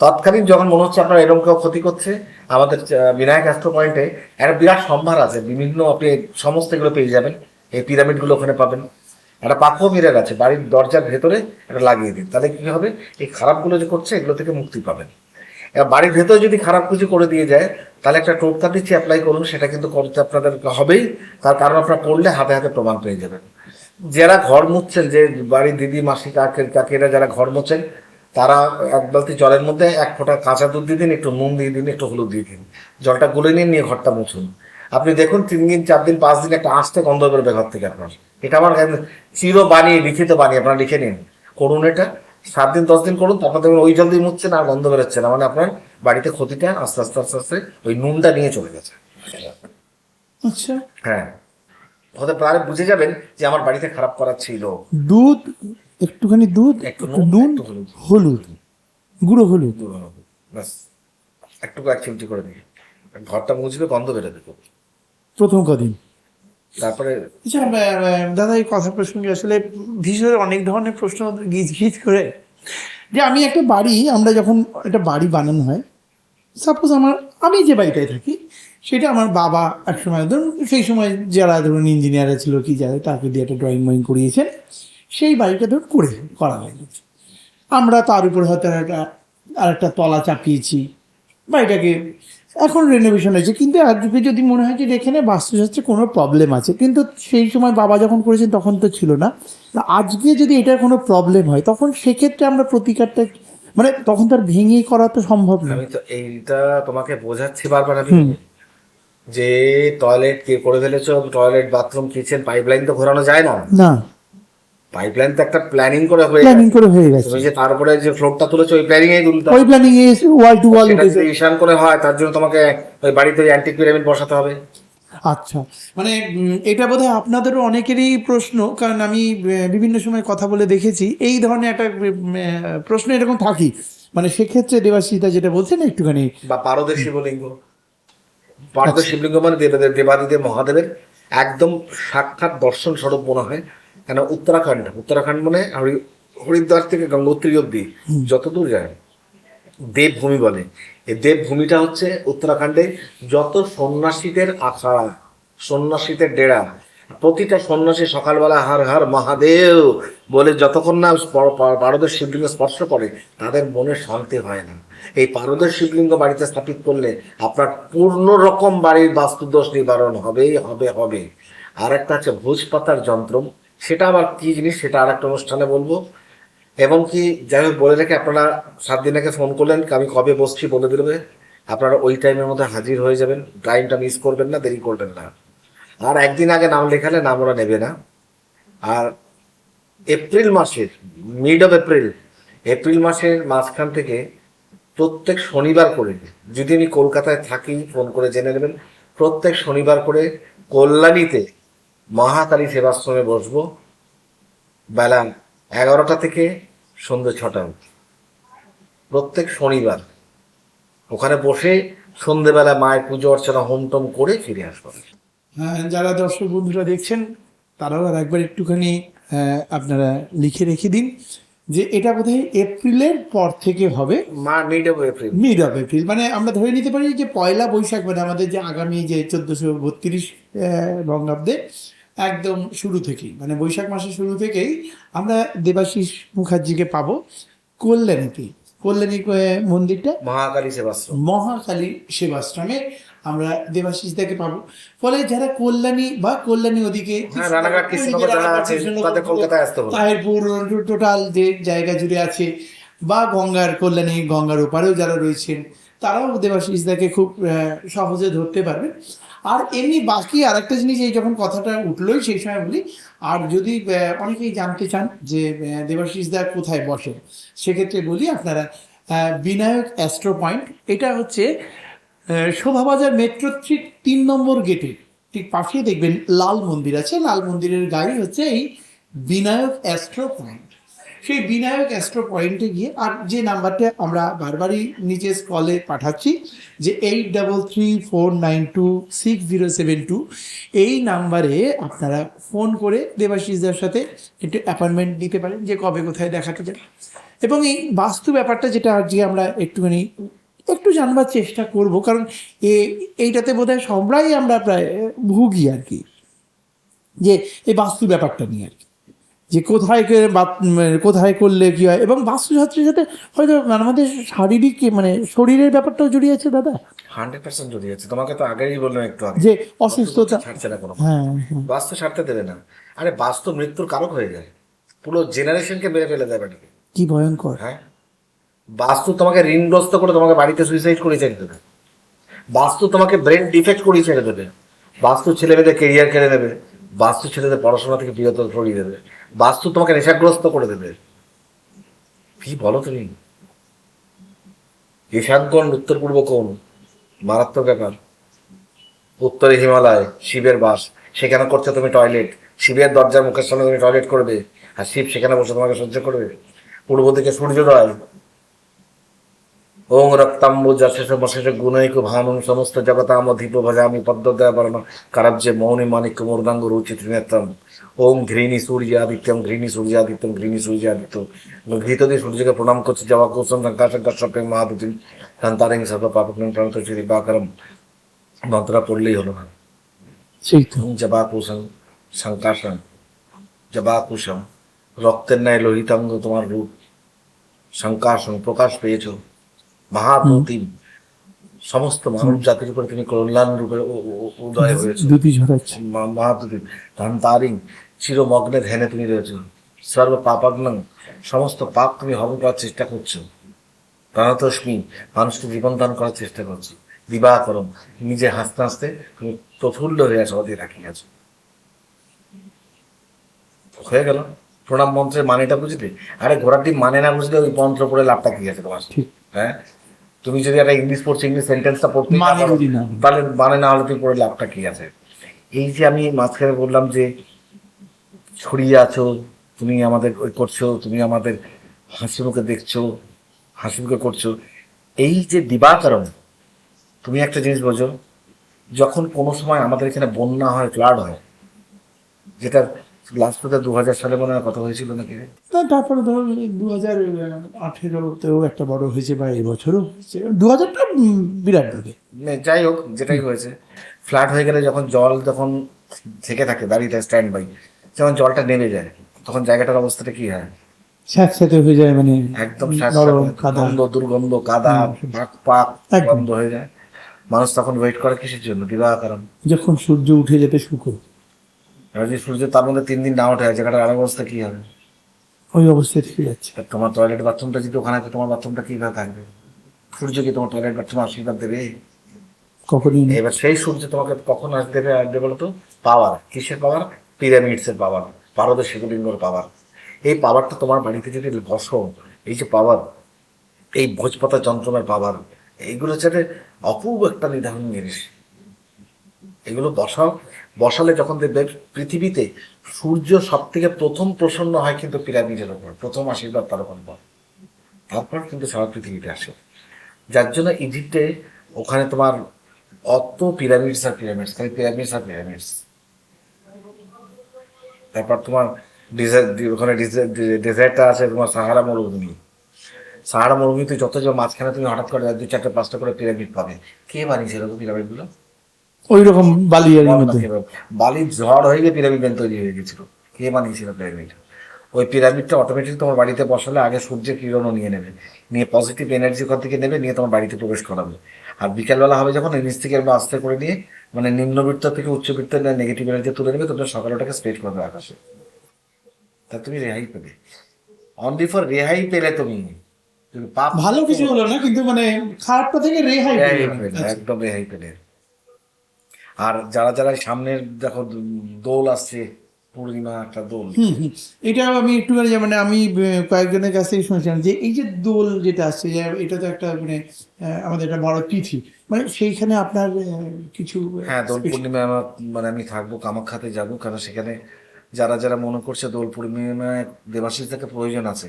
তৎকালীন যখন মনে হচ্ছে আপনার এরকম কেউ ক্ষতি করছে, আমাদের বিনায়ক অ্যাস্ট্রো পয়েন্টে একটা বিরাট সম্ভার আছে, বিভিন্ন আপনি সমস্ত এগুলো পেয়ে যাবেন, এই পিরামিডগুলো ওখানে পাবেন। একটা পাখো মিরর আছে, বাড়ির দরজার ভেতরে এটা লাগিয়ে দিন, তাহলে কি হবে, এই খারাপগুলো যে করছে এগুলো থেকে মুক্তি পাবেন। এবার বাড়ির ভেতরে যদি খারাপ কিছু করে দিয়ে যায়, তাহলে একটা টোটকা দিচ্ছি, অ্যাপ্লাই করুন, সেটা কিন্তু করতে আপনাদের হবেই, তার কারণ আপনারা করলে হাতে হাতে প্রমাণ পেয়ে যাবেন। যারা ঘর মুছছেন, যে বাড়ির দিদি মাসি কাকিরা যারা ঘর মোছেন, তারা এক বালতি জলের মধ্যে 1 ফোঁটা কাঁচা দুধ দিয়ে দিন, একটু নুন দিয়ে দিন, একটু হলুদ দিয়ে দিন, জলটা গুলে নিয়ে ঘরটা মুছুন। আপনি দেখুন 3 দিন 4 দিন 5 দিন একটা আস্তে গন্ধ বেরোবে ঘর থেকে আপনার। এটা আমার লিখিত বানিয়ে আপনারা লিখে নিন, করুন এটা 7 দিন 10 দিন করুন, তারপর দেখুন ওই জল দিয়ে মুছছেন আর গন্ধ বেরোচ্ছে না, মানে আপনার বাড়িতে ক্ষতিটা আস্তে আস্তে আস্তে আস্তে ওই নুনটা নিয়ে চলে গেছে। আচ্ছা, হ্যাঁ, হতে পারে বুঝে যাবেন যে আমার বাড়িতে খারাপ করা ছিল। দুধ, একটুখানি দুধ, একটু একটু নুন, একটু হলুদ, হলুদ, গুঁড়ো হলুদ, ব্যাস, একটু 1 চিমটি করে দিই, ঘরটা মুছবে, গন্ধ বেরোবে খুব। প্রথম কদিন। তারপরে আচ্ছা দাদা, এই কথা প্রসঙ্গে আসলে ভীষণ অনেক ধরনের প্রশ্ন গিজ করে, যে আমি একটা বাড়ি, আমরা যখন একটা বাড়ি বানানো হয়, সাপোজ আমি যে বাড়িটায় থাকি সেটা আমার বাবা একসময়, ধরুন সেই সময় যারা ধরুন ইঞ্জিনিয়ার ছিল কি যারা, তাকে দিয়ে একটা ড্রয়িং ময়িং করিয়েছেন, সেই বাড়িটা ধরুন করা হয়ে গেছে। আমরা তার উপরে হয়তো আরেকটা তলা চাপিয়েছি, বাড়িটাকে এখন রেনোভেশন হয়েছে, কিন্তু আজকে যদি মনে হয় যে এখানে বাস্তুশাস্ত্রে কোনো প্রবলেম আছে, কিন্তু সেই সময় বাবা যখন করেছেন তখন তো ছিল না, আজকে যদি এটার কোনো প্রবলেম হয় তখন সেক্ষেত্রে আমরা প্রতিকারটা, মানে তখন তার ভেঙে করা তো সম্ভব না। আমি তো এইটা তোমাকে বোঝাচ্ছি বারবার, আমি যে টয়লেট কে করে ফেলেছো, টয়লেট বাথরুম কিচেন পাইপলাইন তো ঘোরানো যায় না, না পাইপলাইন তো একটা প্ল্যানিং করে হয়ে গেছে, তুমি যে তারপরে যে ফ্লোরটা তুলেছো ওই প্ল্যানিং এ তুলতে, ওই planning A wall to all ঈশান করে হয়, তার জন্য তোমাকে ওই বাড়িতে অ্যান্টিক পিরামিড বসাতে হবে। আচ্ছা, মানে এটা বোধহয় আপনাদেরও অনেকেরই প্রশ্ন, কারণ আমি বিভিন্ন সময় কথা বলে দেখেছি এই ধরনের একটা প্রশ্ন এরকম থাকি, মানে সেক্ষেত্রে দেবাশিসদা যেটা বলছেন একটুখানি। বা পারদের শিবলিঙ্গ, পারদের শিবলিঙ্গ মানে দেবদেব দেবাদিদেব মহাদেবের একদম সাক্ষাৎ দর্শন স্বরূপ মনে হয়। কেন উত্তরাখণ্ড মানে হরিদ্বার থেকে গঙ্গোত্রী অব্দি যতদূর যায় দেবভূমি বলে। এই দেবভূমিটা হচ্ছে উত্তরাখণ্ডে। যত সন্ন্যাসীদের আখড়া, সন্ন্যাসীদের ডেরা, প্রতিটা সন্ন্যাসী সকালবেলা হর হর মহাদেব বলে যতক্ষণ না পারদের শিবলিঙ্গ স্পর্শ করে তাদের মনে শান্তি হয় না। এই পারদের শিবলিঙ্গ বাড়িতে স্থাপিত করলে আপনার পূর্ণ রকম বাড়ির বাস্তুদোষ নিবারণ হবেই হবে হবে। আর একটা আছে ভোজ পাতার যন্ত্র, সেটা আবার কি জিনিস সেটা আর একটা অনুষ্ঠানে বলবো। এবং কি যাই হোক বলে রেখে, আপনারা 7 দিন আগে ফোন করলেন আমি কবে বসছি বলে দেবে, আপনারা ওই টাইমের মধ্যে হাজির হয়ে যাবেন। টাইমটা মিস করবেন না, দেরি করবেন না। আর একদিন আগে নাম লেখালে নাম ওরা নেবে না। আর এপ্রিল মাসের এপ্রিল মাসের মাঝখান থেকে প্রত্যেক শনিবার করে, যদি আমি কলকাতায় থাকি ফোন করে জেনে নেবেন, প্রত্যেক শনিবার করে কল্যাণীতে মহাকালী সেবাশ্রমে বসবো বেলা 11টা থেকে সন্ধ্যে 6টা অবধি। প্রত্যেক শনিবার ওখানে বসে সন্ধ্যেবেলা মায়ের পুজো অর্চনা হোম টোম করে ফিরে আসবো। হ্যাঁ, যারা দর্শক বন্ধুরা দেখছেন তারাও আর একবার একটুখানি আপনারা লিখে রেখে দিন যে এটা বোধহয় এপ্রিলের পর থেকে হবে, মিড অফ এপ্রিল, মানে আমরা ধরে নিতে পারি যে পয়লা বৈশাখ, মানে আমাদের যে আগামী যে 1432 বঙ্গাব্দে একদম শুরু থেকেই, মানে বৈশাখ মাসের শুরু থেকেই আমরা দেবাশিস মুখার্জিকে পাবো কল্যাণীতে। কল্যাণী মন্দিরটা মহাকালী সেবাশ্রমে আমরা দেবাশিসদাকে পাবো। ফলে যারা কল্যাণী বা কল্যাণী ওদিকে তাহিরপুর টোটাল যে জায়গা জুড়ে আছে, বা কল্যাণী গঙ্গার ওপারেও যারা রয়েছেন তারাও দেবাশিসদাকে খুব সহজে ধরতে পারবেন। আর এমনি বাকি আর একটা জিনিস, এই যখন কথাটা উঠলোই সেই সময় বলি, আর যদি অনেকেই জানতে চান যে দেবাশিসদা কোথায় বসেন, সেক্ষেত্রে বলি আপনারা বিনায়ক অ্যাস্ট্রো পয়েন্ট, এটা হচ্ছে শোভাবাজার মেট্রো 3 নম্বর গেটে ঠিক পাশেই দেখবেন লাল মন্দির আছে, লাল মন্দিরের গায়ে হচ্ছে এই বিনায়ক অ্যাস্ট্রো পয়েন্ট। সেই বিনায়ক অ্যাস্ট্রো পয়েন্টে গিয়ে, আর যে নাম্বারটা আমরা বারবারই নিচে স্কলে পাঠাচ্ছি যে 8334926072, এই নাম্বারে আপনারা ফোন করে দেবাশিসদার সাথে একটু অ্যাপয়েন্টমেন্ট নিতে পারেন যে কবে কোথায় দেখাতে যান। এবং এই বাস্তু ব্যাপারটা যেটা আজকে আমরা একটু জানবার চেষ্টা করব, কারণ এইটাতে বোধহয় সবাই আমরা প্রায় ভুগি আর কি, যে এই বাস্তু ব্যাপারটা নিয়ে আর কি, যে কোথায় করলে কি হয়। এবং বাস্তুশাস্ত্রের সাথে হয়তো আমাদের শারীরিক মানে শরীরের ব্যাপারটাও জড়িয়ে আছে দাদা, 100% জড়িয়ে আছে। তোমাকে তো আগেই বললাম একটু আগে যে অসুস্থতা ছাড়ছে না কোনো। হ্যাঁ, বাস্তু ছাড়তে দেবে না। আরে বাস্তু মৃত্যুর কারক হয়ে যায়, পুরো জেনারেশনকে মেরে ফেলে দেয় ব্যাটাকে। কি ভয়ঙ্কর। হ্যাঁ, বাস্তু তোমাকে ঋণগ্রস্ত করে তোমাকে বাড়িতে সুইসাইড করে ছেড়ে দেবে। বাস্তু তোমাকে ব্রেন ডিফেক্ট করিয়ে ছেড়ে দেবে। বাস্তু ছেলেমেয়েদের কেরিয়ার কেড়ে দেবে। বাস্তু ছেলেদের পড়াশোনা থেকে বিরত সরিয়ে দেবে। বাস্তু তোমাকে নেশাগ্রস্ত করে দেবে। কি বলো তুমি? ঈশান কোণ, উত্তর পূর্ব কোণ, মারাত্মক ব্যাপার। উত্তরে হিমালয়, শিবের বাস, সেখানে করছো তুমি টয়লেট। শিবের দরজার মুখের সামনে তুমি টয়লেট করবে, আর শিব সেখানে বসে তোমাকে সহ্য করবে। পূর্ব দিকে সূর্যোদয়, ওং রক্তাম্বুজাশেষ গুণৈক ভানুং সমস্ত জগতামধিপ ভজামি পদ্মদয়া বর্ণ কারাব্জে মৌনি মানিক্য মূর্ধাঙ্গ রুচি ত্রিনেত্রম। ওং ঘৃণী সূর্যাদিত্যম ঘৃত দিয়ে সূর্যকে প্রণাম করছে। জবা কৌশম শঙ্কাশঙ্কর সপ্রেম মহাদুতি সন্তারিং সর্ব পাপগ্ন প্রণত শ্রী বাকরম। মন্ত্রটা পড়লেই হলো না। জবাকুশম শঙ্কাশং, জবাকুশম, রক্তের ন্যায় লোহিতাঙ্গ তোমার রূপ। শঙ্কাশং, প্রকাশ পেয়েছ। মহাপ্রতিম, সমস্ত মানব জাতির উপরে তুমি কল্যাণ রূপে উদয় হয়েছে। মহাপ্রতিম ধন্তারিং, চিরমগ্নে ধ্যানে তুমি রয়েছ। সর্ব পাপাগ্নং, সমস্ত পাপ তুমি হরণ করার চেষ্টা করছো। প্রাণতস্মি, মানুষকে জীবন দান করার চেষ্টা করছো। দিবাকরম, নিজে হাসতে হাসতে তুমি প্রফুল্ল হয়ে আছো, ওদের রাখি আছো। হয়ে গেল। প্রণাম মন্ত্রের মানেটা বুঝলে? আরে ঘোড়াটি মানে না বুঝলে ওই মন্ত্র পড়ে লাভটা কি আছে তোমার? হ্যাঁ, তুমি যদি একটা ইংলিশ পড়ছো, ইংলিশ সেন্টেন্সটা পড়তে তাহলে মানে না হলে তুমি পড়ে লাভটা কি আছে? এই যে আমি মাঝখানে বললাম যে ছড়িয়ে আছো, তুমি আমাদের ওই করছো, তুমি আমাদের হাসি মুখে দেখছো, হাসি মুখে করছো, এই যে দিবাকরণ, তুমি একটা জিনিস বোঝো, যখন কোনো সময় আমাদের এখানে বন্যা হয়, ফ্লাড হয়, যেটা লাস্ট 2000 সালে মনে হয় কথা হয়েছিল নাকি, তারপরে ধরো 2018-তেও একটা বড় হয়েছে, বা এবছরও হয়েছে। 2000টা বিরাট দিকে। মানে যাই হোক যেটাই হয়েছে, ফ্লাড হয়ে গেলে যখন জল যখন থেকে থাকে দাঁড়িয়ে থাকে স্ট্যান্ড বাই, যখন জলটা নেমে যায় তখন জায়গাটার অবস্থাটা কি হয়? স্যাঁতস্যাঁতে হয়ে যায়, মানে একদম নরম কাদা। গন্ধ, দুর্গন্ধ, কাদা, পাক পাক একদম। গন্ধ হয়ে যায়। মানুষ তখন ওয়েট করে কিসের জন্য? দিবাকরণ। যখন সূর্য উঠে যেতে শুকো, এবার যদি সূর্য তার মধ্যে 3 দিন না ওঠে, জায়গাটার আর অবস্থা কি হবে? ওই অবস্থায় থেকে যাচ্ছে। তা তোমার টয়লেট বাথরুমটা যদি ওখানে থাকে, তোমার বাথরুমটা কিভাবে থাকবে? সূর্য কি তোমার টয়লেট বাথরুম আশীর্বাদ দেবে? কখনই না। এবার সেই সূর্য তোমাকে কখন আসবে বলতো? পাওয়ার। কিসের পাওয়ার? পিরামিডস এর পাওয়ার, পারদ শিবলিঙ্গর পাওয়ার। এই পাওয়ারটা তোমার বাড়িতে যদি বসো, এই যে পাওয়ার, এই ভোজপাতা যন্ত্রণার পাওয়ার, এইগুলো হচ্ছে একটা অপূর্ব একটা নির্ধারণ জিনিস। এগুলো বসাও, বসালে যখন দেখবে পৃথিবীতে সূর্য সব থেকে প্রথম প্রসন্ন হয় কিন্তু পিরামিডের ওপর, প্রথম আশীর্বাদ তার ওপর পড়ে। তারপর কিন্তু সারা পৃথিবীতে আসে। যার জন্য ইজিপ্টে ওখানে তোমার অত পিরামিডস আর পিরামিডস, খালি পিরামিডস আর পিরামিডস। তারপর তোমার ডিজার্ট, ওখানে ডেজার্টটা আছে তোমার সাহারা মরুভূমি। সাহারা মরুভূমিতে যত যে মাঝখানে তুমি হঠাৎ করে 2-4-5টা করে পিরামিড পাবে। কে বানিয়েছে এরকম পিরামিডগুলো? ওই রকম বালি এর বল না মধ্যে। কে বানিয়েছে? বালির ঝড় হয়ে গিয়ে পিরামিড তৈরি হয়ে গেছিল। কে বানিয়েছিল পিরামিড? ওই পিরামিডটা অটোমেটিক তোমার বাড়িতে বসালে আগে সূর্যের কিরণও নিয়ে নেবে, নিয়ে পজিটিভ এনার্জি ওখান থেকে নেবে, নিয়ে তোমার বাড়িতে প্রবেশ করাবে। আর বিকালবেলা হবে যখন, নিচ থেকে এগুলো আস্তে করে নিয়ে, মানে নিম্নবৃত্ত থেকে উচ্চবৃত্ত নেগেটিভ এনার্জি তুলে নেবে, তোমরা সকালে ওটাকে স্প্রেড করবে আকাশে। তা তুমি রেহাই পেলে, অনলি ফর রেহাই পেলে তুমি। তুমি পাপ ভালো কিছু হলো না, কিন্তু মানে খারাপটা থেকে রেহাই রেহাই পেলে। পেলে, আচ্ছা। একদম রেহাই পেলে। আর যারা যারা সামনের দেখো দোল আসছে, পূর্ণিমা একটা দোল, এটাও আমি একটুখানি মানে আমি কয়েকজনের কাছ থেকে শুনেছিলাম যে এই যে দোল যেটা আসছে, যে এটা তো একটা মানে আমাদের একটা বড় তিথি, মানে সেইখানে আপনার কিছু হ্যাঁ দোল পূর্ণিমা আমার, মানে আমি থাকবো কামাখ্যাতে যাবো, কারণ সেখানে যারা যারা মনে করছে দোল পূর্ণিমায় দেবাশিস থেকে প্রয়োজন আছে,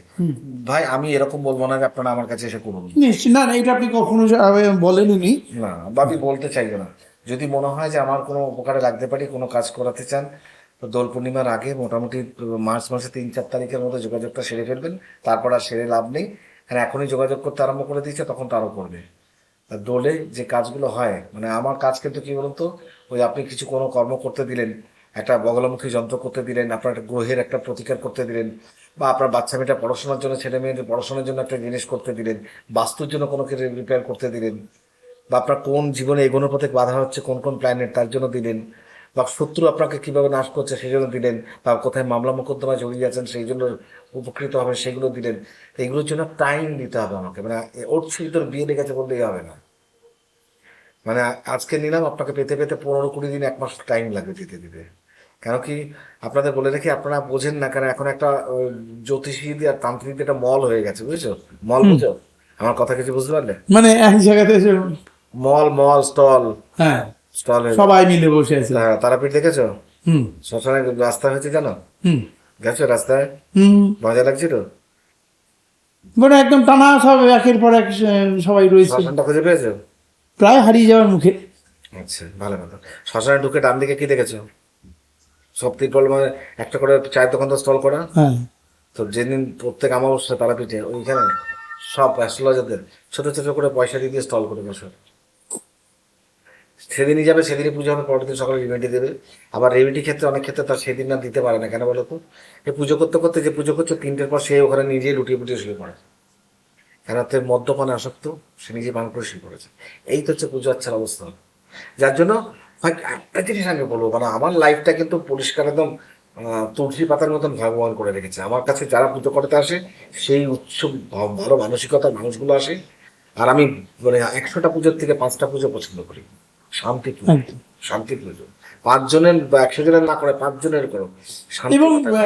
ভাই আমি এরকম বলবো না যে আপনারা আমার কাছে এসে করুন, নিশ্চয় না, না, এটা আপনি কখনো বলেননি। না, বা আমি বলতে চাইবো না। যদি মনে হয় যে আমার কোনো উপকারে লাগতে পারি, কোনো কাজ করাতে চান, তো দোল পূর্ণিমার আগে মোটামুটি মার্চ মাসে 3-4 তারিখের মধ্যে যোগাযোগটা সেরে ফেলবেন। তারপর আর সেরে লাভ নেই, হ্যাঁ এখনই যোগাযোগ করতে আরম্ভ করে দিয়েছে, তখন তো আরও করবে। আর দোলে যে কাজগুলো হয়, মানে আমার কাজ কিন্তু কি বলুন তো, ওই আপনি কিছু কোনো কর্ম করতে দিলেন, একটা বগলামুখী যন্ত্র করতে দিলেন, আপনার একটা গ্রহের একটা প্রতিকার করতে দিলেন, বা আপনার বাচ্চা মেয়েটা পড়াশোনার জন্য, ছেলে মেয়েদের পড়াশোনার জন্য একটা জিনিস করতে দিলেন, বাস্তুর জন্য কোনো কিছু রিপেয়ার করতে দিলেন, বা আপনার কোন জীবনে এগোনোর পথে বাধা হচ্ছে, কোন কোন প্ল্যানেট তার জন্য দিলেন, বা শত্রু আপনাকে কিভাবে নাশ করছে সেই জন্য দিলেন, বা কোথায় মামলা মোকদ্দমায় জড়িয়ে আছেন সেই জন্য উপকৃত হবে সেগুলো দিলেন। তো এগুলোর জন্য টাইম দিতে হবে আমাকে, মানে ওর ছিল তোর বিয়ে লেগেছে বললেই হবে না। মানে আজকে নিলাম, আপনাকে পেতে পেতে 15-20 দিন, 1 মাস টাইম লাগবে দিতে দিতে। কেন কি, আপনাদের বলে রাখি, আপনারা বোঝেন না, কারণ এখন একটা জ্যোতিষীদের আর তান্ত্রিকদের একটা মল হয়ে গেছে, বুঝেছো? মল বুঝো আমার কথা, কিছু বুঝতে পারলে? মানে এক জায়গাতে মল, মল, স্টল, হ্যাঁ, স্টল সবাই মিলে বসে আছে। তারাপীঠ দেখেছো? হুম শ্মশানে রাস্তা হয়েছে জানো? হুম গেছো রাস্তায়? হুম মজা লাগছিল? মানে একদম টানা সব একের পর এক সবাই রয়েছে, শ্মশানটা খুঁজে পেয়েছো? প্রায় হারিয়ে যাওয়ার মুখে। আচ্ছা, ভালো কথা। শ্মশানে ঢুকে ডান দিকে কি দেখেছো? সব তিরপল, মানে একটা করে চায়ের দোকান তো স্টল করা। হ্যাঁ, তো যেদিন প্রত্যেক অমাবস্যা তারাপীঠে ওইখানে সব অ্যাস্ট্রোলজারদের ছোট ছোট করে পয়সা দিয়ে স্টল করে বসে, সেদিনই যাবে, সেদিনই পুজো হবে, পরের দিন সকালে রেমেডি দেবে। আবার রেমেডি ক্ষেত্রে অনেক ক্ষেত্রে তার সেদিন না দিতে পারে না, কেন বলো তো? এই পুজো করতে করতে যে পুজো করছে 3টের পর সে ওখানে নিজেই লুটিয়ে পুটিয়ে শুয়ে পড়ে, কেন তে মদ্যপানে আসক্ত, সে নিজে পান করে শুয়ে পড়েছে। এই তো হচ্ছে পুজো আচ্ছার অবস্থা। যার জন্য হয় একটা জিনিস আমি বলবো, মানে আমার লাইফটা কিন্তু পরিষ্কার একদম তুলসী পাতার মতন ভগবান করে রেখেছে। আমার কাছে যারা পুজো করতে আসে, সেই উচ্চ ভালো মানসিকতার মানুষগুলো আসে। আর আমি মানে 100টা পুজোর থেকে 5টা পুজো পছন্দ করি, শান্তি পুজো, একদম। শান্তি পুজো। 5 জনের বা 100 জনের না করে 5 জনের করো, শান্তি এবং কথা।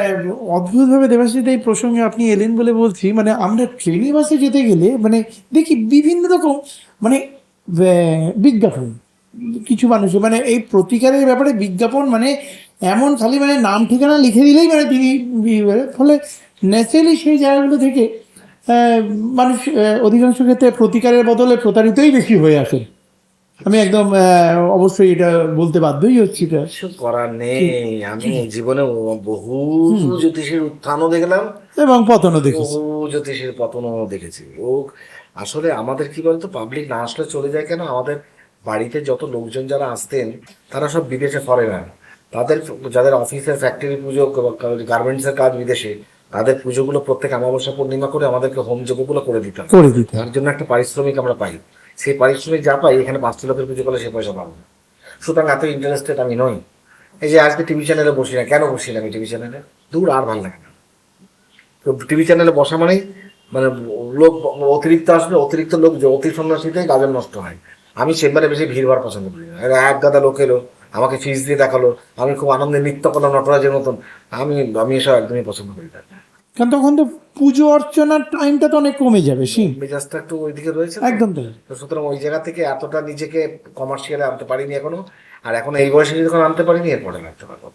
অদ্ভুতভাবে দেবাশিস এই প্রসঙ্গে আপনি এলেন বলে বলছি, মানে আমরা ট্রেনে বাসে যেতে গেলে মানে দেখি বিভিন্ন রকম মানে বিজ্ঞাপন, কিছু মানুষ মানে এই প্রতিকারের ব্যাপারে বিজ্ঞাপন মানে এমন খালি মানে নাম ঠিকানা লিখে দিলেই মানে তিনি ফলে ন্যাচারালি সেই জায়গাগুলো থেকে মানুষ অধিকাংশ ক্ষেত্রে প্রতিকারের বদলে প্রতারিতই বেশি হয়ে আসে। আমি একদম অবশ্যই এটা বলতে বাধ্যই হচ্ছি। এটা কিছু করার নেই। আমি জীবনে বহু জ্যোতিষীর উত্থানও দেখলাম এবং পতনও দেখেছি, বহু জ্যোতিষীর পতনও দেখেছি। ও আসলে আমাদের কি বলতো, পাবলিক না আসলে চলে যায় কেন? আমাদের বাড়িতে যত লোকজন যারা আসতেন তারা সব বিদেশে ফরেনার। তাদের যাদের অফিসের ফ্যাক্টরি পুজো, গার্মেন্টসের কাজ বিদেশে, তাদের পুজোগুলো প্রত্যেক অমাবস্যা পূর্ণিমা করে আমাদেরকে হোম যজ্ঞগুলো করে দিতাম। তার জন্য একটা পারিশ্রমিক আমরা পাই। সেই পারিশ্রমিক যা পাই এখানে 5টি লোকের পুজো করলে সে পয়সা পাবো না। সুতরাং এত ইন্টারেস্টেড আমি নই। এই যে আজকে টিভি চ্যানেলে বসি না, কেন বসি না আমি টিভি চ্যানেলে? দূর, আর ভালো লাগে না। তো টিভি চ্যানেলে বসা মানে মানে লোক অতিরিক্ত আসবে, অতিরিক্ত লোক অতি সন্ন্যাসীতে গাজন নষ্ট হয়। আমি চেম্বারে বেশি ভিড় পছন্দ করি না। এক গাদা লোক এলো, আমাকে ফিস দিয়ে দেখালো, আমি খুব আনন্দে নৃত্য করলাম নটরাজের মতন, আমি আমি এসব একদমই পছন্দ করি না। কারণ তখন তো পুজো অর্চনার টাইমটা তো অনেক কমে যাবে, মেজাজটা একটু ওইদিকে রয়েছে একদম তাই। তো সুতরাং ওই জায়গা থেকে এতটা নিজেকে কমার্শিয়ালে আনতে পারিনি এখনো। আর এখন এই বয়সে যখন আনতে পারিনি, এরপরে লাগতে পারবো।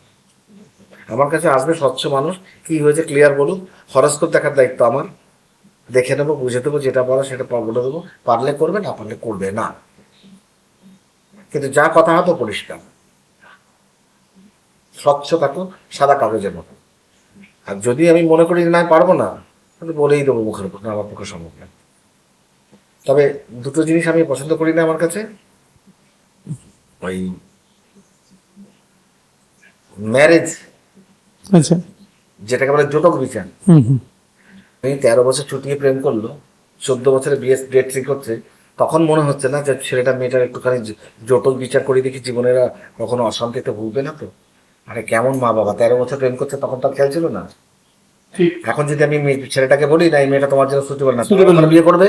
আমার কাছে আসবে স্বচ্ছ মানুষ, কি হয়েছে ক্লিয়ার বলুন, হরস্কোপ দেখার দায়িত্ব আমার, দেখে নেবো, বুঝে দেবো, যেটা বলো সেটা বলে দেবো, পারলে করবে, না পারলে করবে না। কিন্তু যা কথা হতো পরিষ্কার, স্বচ্ছ থাকো, সাদা কাগজের মতো। আর যদি আমি মনে করি না পারবো না, তাহলে বলেই দেবো মুখের উপর, না আমার পক্ষে সম্ভব না। তবে দুটো জিনিস আমি পছন্দ করি না আমার কাছে, ওই ম্যারেজ, আচ্ছা, যেটাকে বলে জটক বিচার। এই 13 বছর ছুটিয়ে প্রেম করলো, 14 বছরে বিয়ে ডেট ঠিক হচ্ছে, তখন মনে হচ্ছে না যে ছেলেটা মেয়েটার একটুখানি জটক বিচার করে দেখি, জীবনেরা কখনো অশান্তিতে ভুগবে না তো? আরে কেমন মা বাবা, 13 বছর প্রেম করছে, তখন তার খেয়াল ছিল না? এখন যদি আমি ছেলেটাকে বলি না এই মেয়েটা তোমার জন্য সুটেবল না, ওখানে বিয়ে করবে,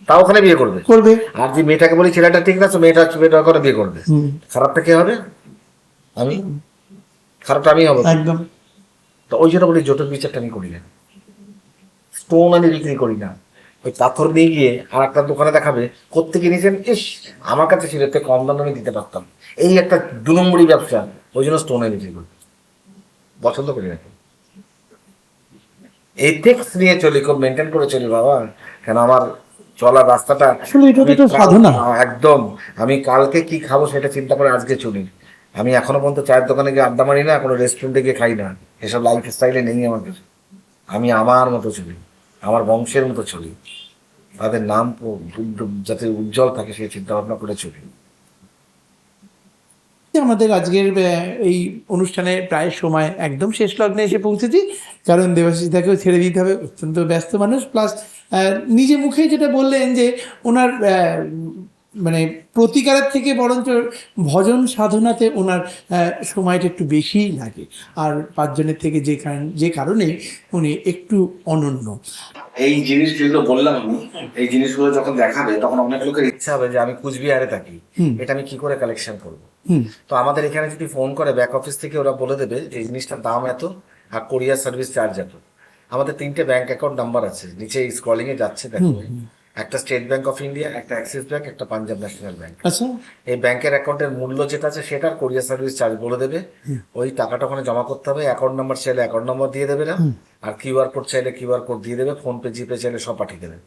তাও ওখানে বিয়ে করবে। আর যে মেয়েটাকে বলি ছেলেটা ঠিক আছে, মেয়েটা করে বিয়ে করবে। খারাপটা কে হবে? আমি। খারাপটা আমি হবো একদম। তো ওই জন্য বলি জটক বিচারটা আমি করি না। স্টোন আমি বিক্রি করি না, ওই পাথর নিয়ে গিয়ে আর একটা দোকানে দেখাবে কোত্থেকে নিয়েছেন, ইস আমার কাছে ছিল, একটু কম দাম আমি দিতে পারতাম, এই একটা 2 নম্বরই ব্যবসা। ওই জন্য স্টোনে বিক্রি করি, পছন্দ করি না। এথিক্স নিয়ে চলি, খুব মেনটেন করে চলি বাবা, কেন আমার চলার রাস্তাটা একদম, আমি কালকে কি খাবো সেটা চিন্তা করে আজকে চলি। আমি এখনো পর্যন্ত চায়ের দোকানে গিয়ে আড্ডা মারি না, কোনো রেস্টুরেন্টে গিয়ে খাই না, এসব লাইফ স্টাইলে নেই আমার কাছে। আমি আমার মতো চলি, আমার বংশের মতো চলি, তাদের নাম যাতে উজ্জ্বল থাকে সেই চিন্তা ভাবনা করে চলি। আমাদের আজকের এই অনুষ্ঠানে প্রায় সময় একদম শেষ লগ্নে এসে পৌঁছেছি, কারণ দেবাশিসদাকেও ছেড়ে দিতে হবে, অত্যন্ত ব্যস্ত মানুষ। প্লাস নিজে মুখেই যেটা বললেন যে ওনার মানে প্রতিকারের থেকে বরঞ্চ ভজন সাধনাতে ওনার সময়টা একটু বেশিই লাগে, আর 5 জনের থেকে যে কারণে উনি একটু অনন্য। এই জিনিসগুলো বললাম আমি, এই জিনিসগুলো যখন দেখাবে তখন অনেক লোকের ইচ্ছা হবে যে আমি কুচবিহারে থাকি, এটা আমি কি করে কালেকশন করবো। তো আমাদের এখানে যদি ফোন করে ব্যাক অফিস থেকে, ওরা বলে দেবে এই জিনিসটার দাম এত আর কোরিয়ার সার্ভিস চার্জ এত। আমাদের 3টে ব্যাংক অ্যাকাউন্ট নাম্বার আছে, নিচে স্ক্রলিং এ যাচ্ছে দেখো, একটা স্টেট ব্যাংক অফ ইন্ডিয়া, একটা অ্যাক্সিস ব্যাংক, একটা পাঞ্জাব ন্যাশনাল ব্যাংক। আচ্ছা, এই ব্যাংকের অ্যাকাউন্টের মূল্য যেটা আছে সেটার কোরিয়ার সার্ভিস চার্জ বলে দেবে। ওই টাকাটা ওখানে জমা করতে হবে, অ্যাকাউন্ট নাম্বার চাইলে অ্যাকাউন্ট নাম্বার দিয়ে দেবে না, আর কিউআর কোড চাইলে কিউআর কোড দিয়ে দেবে, ফোনপে জিপে চাইলে সব পাঠিয়ে দেবে।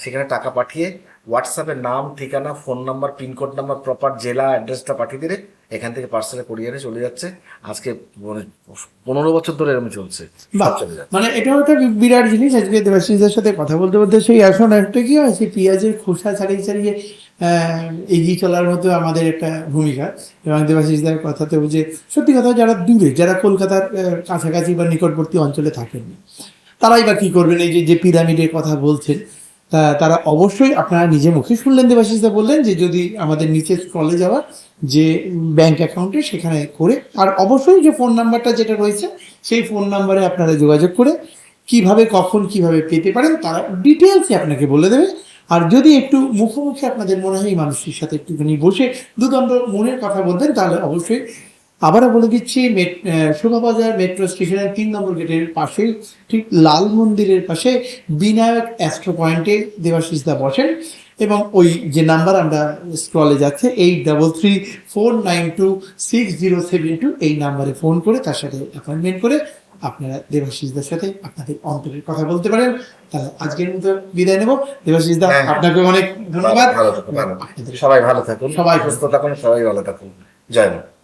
সেখানে টাকা পাঠিয়ে হোয়াটসঅ্যাপে নাম, ঠিকানা, phone number, pincode number, proper জেলা অ্যাড্রেসটা পাঠিয়ে দিলে এখান থেকে পার্সেলে কুরিয়ারে চলে যাচ্ছে। আজকে 15 বছর ধরে এরকম চলছে। মানে এটাও একটা বিরাট জিনিস। আজকে দেবাশিসদের সাথে কথা বলতে বলতে সেই এখন একটা কি হয়, সেই পেঁয়াজের খোসা ছাড়িয়ে ছাড়িয়ে এগিয়ে চলার মতো আমাদের একটা ভূমিকা। এবং দেবাশিসদের কথাতেও যে সত্যি কথা, যারা দূরে, যারা কলকাতার কাছাকাছি বা নিকটবর্তী অঞ্চলে থাকেননি, তারাই বা কী করবেন। এই যে পিরামিডের কথা বলছেন, তারা অবশ্যই, আপনারা নিজে মুখে শুনলেন দেবাশিসদা বললেন যে যদি আমাদের নিচে স্ক্রলে যাওয়া যে ব্যাংক অ্যাকাউন্টে সেখানে করে, আর অবশ্যই যে ফোন নাম্বারটা যেটা রয়েছে সেই ফোন নাম্বারে আপনারা যোগাযোগ করে কিভাবে কখন কিভাবে পেতে পারেন তারা ডিটেলসে আপনাকে বলে দেবে। আর যদি একটু মুখোমুখি আপনাদের মনে হয় এই মানুষটির সাথে একটুখানি বসে দুদণ্ড মনের কথা বলতেন, তাহলে অবশ্যই আবারও বলে দিচ্ছি, শোভাবাজার মেট্রো স্টেশনের 3 নম্বর গেটের পাশে, ঠিক লাল মন্দিরের পাশে বিনায়ক অ্যাস্ট্রো পয়েন্টে দেবাশিসদা বসেন। এবং ওই যে নাম্বার আমরা স্ক্রলে যাচ্ছে 8334926072 এই নাম্বারে ফোন করে তার সাথে অ্যাপয়েন্টমেন্ট করে আপনারা দেবাশিসদার সাথে আপনাদের অন্তরের কথা বলতে পারেন। তাহলে আজকের মতো বিদায় নেব। দেবাশিসদা, হ্যাঁ। আপনাকে অনেক ধন্যবাদ। ভালো থাকুন, সবাই ভালো থাকুন, সবাই সুস্থ থাকুন, সবাই ভালো থাকুন। জয় মা।